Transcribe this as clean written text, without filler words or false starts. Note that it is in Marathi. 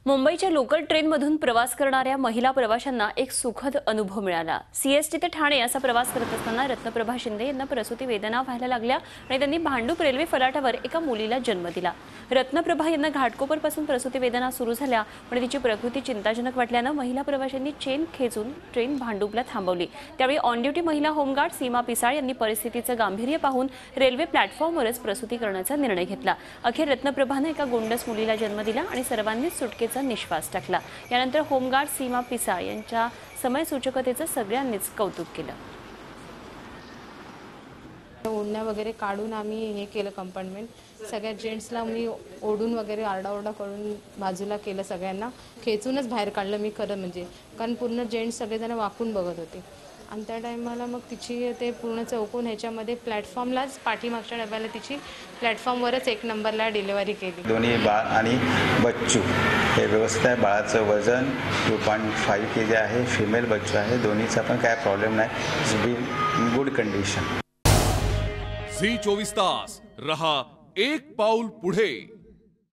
मुंबईच्या लोकल ट्रेनमधून प्रवास करणाऱ्या महिला प्रवाशांना एक सुखद अनुभव मिळाला। सीएसटी ते ठाणे असा प्रवास करत असताना रत्नप्रभा शिंदे यांना प्रसूती वेदना व्हायला लागल्या आणि त्यांनी भांडूप रेल्वे फलाटावर एका मुलीला जन्म दिला। रत्नप्रभा यांना घाटकोपरपासून प्रसूती वेदना सुरू झाल्या, पण तिची प्रकृती चिंताजनक वाटल्याने महिला प्रवाशांनी चेन खेचून ट्रेन भांडूपला थांबवली। त्यावेळी ऑन ड्युटी महिला होमगार्ड सीमा पिसाळ यांनी परिस्थितीचे गांभीर्य पाहून रेल्वे प्लॅटफॉर्मवरच प्रसूती करण्याचा निर्णय घेतला। अखेर रत्नप्रभाने एका गोंडस मुलीला जन्म दिला आणि सर्वांनीच सुटकेचा निश्वास टाकला। यानंतर होमगार्ड सीमा पिसाळ यांच्या समयसूचकतेचं सगळ्यांनीच कौतुक केलं। ओढण्या वगैरे काढून आम्ही हे केलं कंपार्टमेंट। सगळ्या जेंट्सला मी ओढून वगैरे आरडाओरडा करून बाजूला केलं, सगळ्यांना खेचूनच बाहेर काढलं मी खरं म्हणजे, कारण पूर्ण जेंट्स सगळेजण वाकून बघत होते। आणि त्या टायमाला मग तिची ते पूर्ण चौकोन ह्याच्यामध्ये प्लॅटफॉर्मलाच पाठीमागच्या डब्याला तिची प्लॅटफॉर्मवरच 1 नंबरला डिलिव्हरी केली। दोन्ही बाळ आणि बच्चू हे व्यवस्थित आहे। बाळाचं वजन 2.5 kg आहे, फिमेल बच्चू आहे, दोन्हीचा पण काय प्रॉब्लेम नाही, it's been good condition. Zee 24 Taas रहा एक पाऊल पुढे।